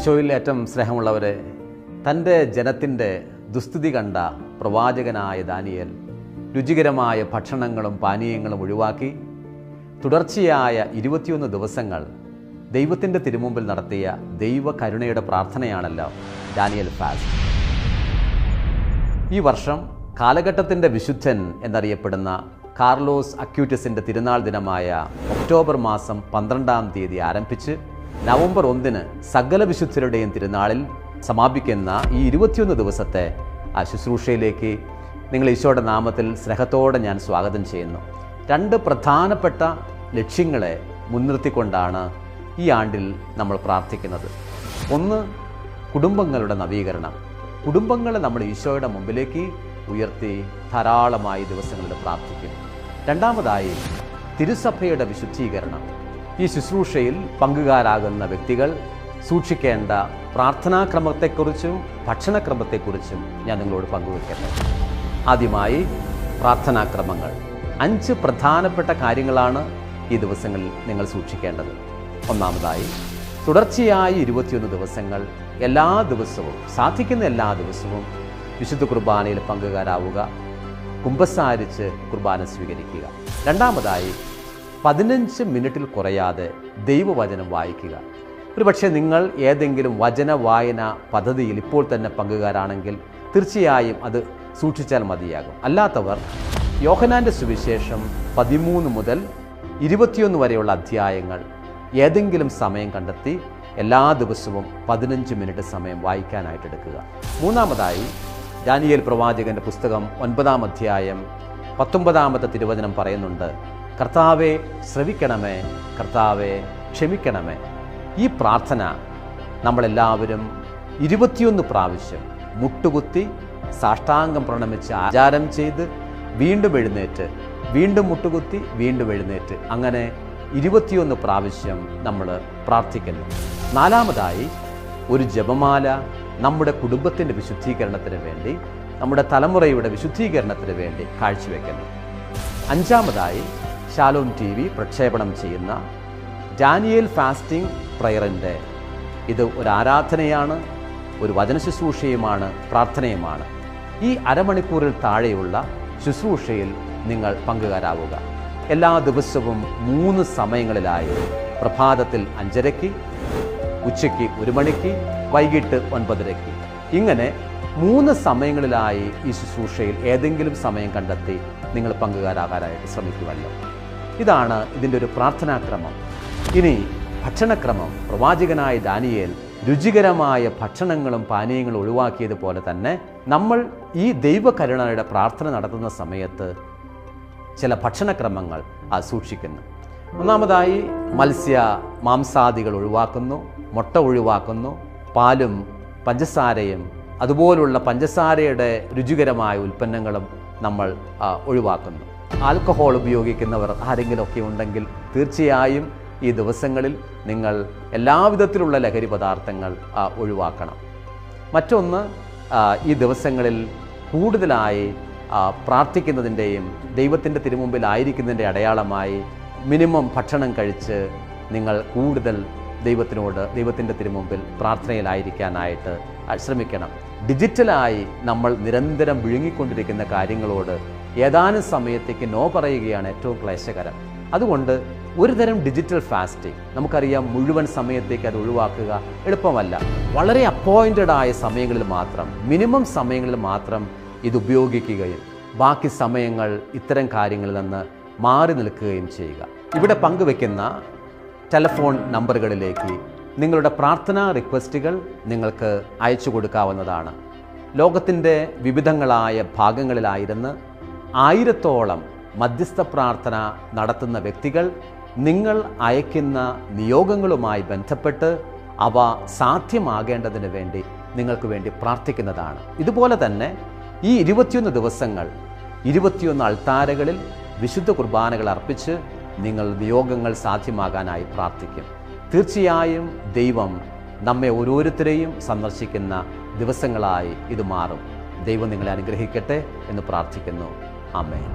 ഈശോയിൽ ഏറ്റവും സ്നേഹമുള്ളവരെ, തൻ്റെ ജനത്തിൻ്റെ ദുസ്ഥിതി കണ്ട പ്രവാചകനായ ദാനിയേൽ രുചികരമായ ഭക്ഷണങ്ങളും പാനീയങ്ങളും ഒഴിവാക്കി തുടർച്ചയായ 21 ദിവസങ്ങൾ ദൈവത്തിൻ്റെ തിരുമുമ്പിൽ നടത്തിയ ദൈവ കരുണയുടെ പ്രാർത്ഥനയാണല്ലോ ഡാനിയേൽ ഫാസ്റ്റ്. ഈ വർഷം കാലഘട്ടത്തിൻ്റെ വിശുദ്ധൻ എന്നറിയപ്പെടുന്ന കാർലോസ് അക്യൂറ്റസിൻ്റെ തിരുനാൾ ദിനമായ ഒക്ടോബർ മാസം 12-ാം തീയതി ആരംഭിച്ച് നവംബർ 1-ന് സകല വിശുദ്ധരുടെയും തിരുനാളിൽ സമാപിക്കുന്ന ഈ 21 ദിവസത്തെ ആ ശുശ്രൂഷയിലേക്ക് നിങ്ങൾ ഈശോയുടെ നാമത്തിൽ സ്നേഹത്തോടെ ഞാൻ സ്വാഗതം ചെയ്യുന്നു. 2 പ്രധാനപ്പെട്ട ലക്ഷ്യങ്ങളെ മുൻനിർത്തിക്കൊണ്ടാണ് ഈ ആണ്ടിൽ നമ്മൾ പ്രാർത്ഥിക്കുന്നത്. ഒന്ന്, കുടുംബങ്ങളുടെ നവീകരണം. കുടുംബങ്ങളെ നമ്മൾ ഈശോയുടെ മുമ്പിലേക്ക് ഉയർത്തി ധാരാളമായി ദിവസങ്ങളിൽ പ്രാർത്ഥിക്കും. രണ്ടാമതായി, തിരുസഭയുടെ വിശുദ്ധീകരണം. ഈ ശുശ്രൂഷയിൽ പങ്കുകാരാകുന്ന വ്യക്തികൾ സൂക്ഷിക്കേണ്ട പ്രാർത്ഥനാക്രമത്തെക്കുറിച്ചും ഭക്ഷണക്രമത്തെക്കുറിച്ചും ഞാൻ നിങ്ങളോട് പങ്കുവയ്ക്കട്ടെ. ആദ്യമായി, പ്രാർത്ഥനാക്രമങ്ങൾ. 5 പ്രധാനപ്പെട്ട കാര്യങ്ങളാണ് ഈ ദിവസങ്ങളിൽ നിങ്ങൾ സൂക്ഷിക്കേണ്ടത്. ഒന്നാമതായി, തുടർച്ചയായി 21 ദിവസങ്ങൾ എല്ലാ ദിവസവും, സാധിക്കുന്ന എല്ലാ ദിവസവും വിശുദ്ധ കുർബാനയിൽ പങ്കുകാരാവുക, കുമ്പസാരിച്ച് കുർബാന സ്വീകരിക്കുക. രണ്ടാമതായി, 15 മിനിറ്റിൽ കുറയാതെ ദൈവവചനം വായിക്കുക. ഒരുപക്ഷെ നിങ്ങൾ ഏതെങ്കിലും വചന വായന പദ്ധതിയിൽ ഇപ്പോൾ തന്നെ പങ്കുകാരാണെങ്കിൽ തീർച്ചയായും അത് സൂക്ഷിച്ചാൽ മതിയാകും. അല്ലാത്തവർ യോഹന്നാൻ്റെ സുവിശേഷം 13 മുതൽ 21 വരെയുള്ള അധ്യായങ്ങൾ ഏതെങ്കിലും സമയം കണ്ടെത്തി എല്ലാ ദിവസവും 15 മിനിറ്റ് സമയം വായിക്കാനായിട്ട് എടുക്കുക. മൂന്നാമതായി, ദാനിയേൽ പ്രവാചകന്റെ പുസ്തകം 9-ാം അധ്യായം 19-ാമത്തെ തിരുവചനം പറയുന്നുണ്ട്, കർത്താവെ ശ്രവിക്കണമേ, കർത്താവെ ക്ഷമിക്കണമേ. ഈ പ്രാർത്ഥന നമ്മളെല്ലാവരും 21 പ്രാവശ്യം മുട്ടുകുത്തി സാഷ്ടാംഗം പ്രണമിച്ച് ആചാരം ചെയ്ത് വീണ്ടും എഴുന്നേറ്റ്, വീണ്ടും മുട്ടുകുത്തി, വീണ്ടും എഴുന്നേറ്റ്, അങ്ങനെ 21 പ്രാവശ്യം നമ്മൾ പ്രാർത്ഥിക്കുന്നു. നാലാമതായി, ഒരു ജപമാല നമ്മുടെ കുടുംബത്തിൻ്റെ വിശുദ്ധീകരണത്തിന് വേണ്ടി, നമ്മുടെ തലമുറയുടെ വിശുദ്ധീകരണത്തിന് വേണ്ടി കാഴ്ചവെക്കുന്നു. അഞ്ചാമതായി, ഷാലോം TV പ്രക്ഷേപണം ചെയ്യുന്ന ഡാനിയേൽ ഫാസ്റ്റിംഗ് പ്രയറിൻ്റെ ഇത് ഒരു ആരാധനയാണ്, ഒരു വചന ശുശ്രൂഷയുമാണ്, പ്രാർത്ഥനയുമാണ്. ഈ അരമണിക്കൂറിൽ താഴെയുള്ള ശുശ്രൂഷയിൽ നിങ്ങൾ പങ്കുകാരാവുക. എല്ലാ ദിവസവും 3 സമയങ്ങളിലായി, പ്രഭാതത്തിൽ 5:30, ഉച്ചയ്ക്ക് 1 മണിക്ക്, വൈകിട്ട് 9:30. ഇങ്ങനെ 3 സമയങ്ങളിലായി ഈ ശുശ്രൂഷയിൽ ഏതെങ്കിലും സമയം കണ്ടെത്തി നിങ്ങൾ പങ്കുകാരാകാനായിട്ട് ശ്രമിക്കുമല്ലോ. ഇതാണ് ഇതിൻ്റെ ഒരു പ്രാർത്ഥനാക്രമം. ഇനി ഭക്ഷണക്രമം. പ്രവാചകനായ ദാനിയേൽ രുചികരമായ ഭക്ഷണങ്ങളും പാനീയങ്ങളും ഒഴിവാക്കിയതുപോലെ തന്നെ നമ്മൾ ഈ ദൈവകരുണയുടെ പ്രാർത്ഥന നടത്തുന്ന സമയത്ത് ചില ഭക്ഷണക്രമങ്ങൾ സൂക്ഷിക്കുന്നു. ഒന്നാമതായി, മത്സ്യ മാംസാദികൾ ഒഴിവാക്കുന്നു, മുട്ട ഒഴിവാക്കുന്നു, പാലും പഞ്ചസാരയും അതുപോലുള്ള പഞ്ചസാരയുടെ രുചികരമായ ഉൽപ്പന്നങ്ങളും നമ്മൾ ഒഴിവാക്കുന്നു. ആൽക്കഹോൾ ഉപയോഗിക്കുന്നവർ ആരെങ്കിലുമൊക്കെ ഉണ്ടെങ്കിൽ തീർച്ചയായും ഈ ദിവസങ്ങളിൽ നിങ്ങൾ എല്ലാവിധത്തിലുള്ള ലഹരി പദാർത്ഥങ്ങൾ ഒഴിവാക്കണം. മറ്റൊന്ന്, ഈ ദിവസങ്ങളിൽ കൂടുതലായി പ്രാർത്ഥിക്കുന്നതിൻ്റെയും ദൈവത്തിൻ്റെ തിരുമുമ്പിലായിരിക്കുന്നതിൻ്റെ അടയാളമായി മിനിമം ഭക്ഷണം കഴിച്ച് നിങ്ങൾ കൂടുതൽ ദൈവത്തിൻ്റെ തിരുമുമ്പിൽ പ്രാർത്ഥനയിലായിരിക്കാനായിട്ട് ശ്രമിക്കണം. ഡിജിറ്റലായി നമ്മൾ നിരന്തരം വിഴുങ്ങിക്കൊണ്ടിരിക്കുന്ന കാര്യങ്ങളോട് ഏതാനും സമയത്തേക്ക് നോ പറയുകയാണ് ഏറ്റവും ക്ലേശകരം. അതുകൊണ്ട് ഒരുതരം ഡിജിറ്റൽ ഫാസ്റ്റിംഗ്, നമുക്കറിയാം മുഴുവൻ സമയത്തേക്ക് അത് ഒഴിവാക്കുക എളുപ്പമല്ല. വളരെ അപ്പോയിൻറ്റഡ് ആയ സമയങ്ങളിൽ മാത്രം, മിനിമം സമയങ്ങളിൽ മാത്രം ഇത് ഉപയോഗിക്കുകയും ബാക്കി സമയങ്ങൾ ഇത്തരം കാര്യങ്ങളിൽ നിന്ന് മാറി നിൽക്കുകയും ചെയ്യുക. ഇവിടെ പങ്കുവെക്കുന്ന ടെലഫോൺ നമ്പറുകളിലേക്ക് നിങ്ങളുടെ പ്രാർത്ഥനാ റിക്വസ്റ്റുകൾ നിങ്ങൾക്ക് അയച്ചു കൊടുക്കാവുന്നതാണ്. ലോകത്തിൻ്റെ വിവിധങ്ങളായ ഭാഗങ്ങളിലായിരുന്ന് 1000-ഓളം മധ്യസ്ഥ പ്രാർത്ഥന നടത്തുന്ന വ്യക്തികൾ നിങ്ങൾ അയക്കുന്ന നിയോഗങ്ങളുമായി ബന്ധപ്പെട്ട് അവ സാധ്യമാകേണ്ടതിന് വേണ്ടി നിങ്ങൾക്ക് വേണ്ടി പ്രാർത്ഥിക്കുന്നതാണ്. ഇതുപോലെ തന്നെ ഈ 21 ദിവസങ്ങൾ 21 അൾത്താരകളിൽ വിശുദ്ധ കുർബാനകൾ അർപ്പിച്ച് നിങ്ങൾ നിയോഗങ്ങൾ സാധ്യമാകാനായി പ്രാർത്ഥിക്കും. തീർച്ചയായും ദൈവം നമ്മെ ഓരോരുത്തരെയും സന്ദർശിക്കുന്ന ദിവസങ്ങളായി ഇത് മാറും. ദൈവം നിങ്ങളെ അനുഗ്രഹിക്കട്ടെ എന്ന് പ്രാർത്ഥിക്കുന്നു. ആമേൻ.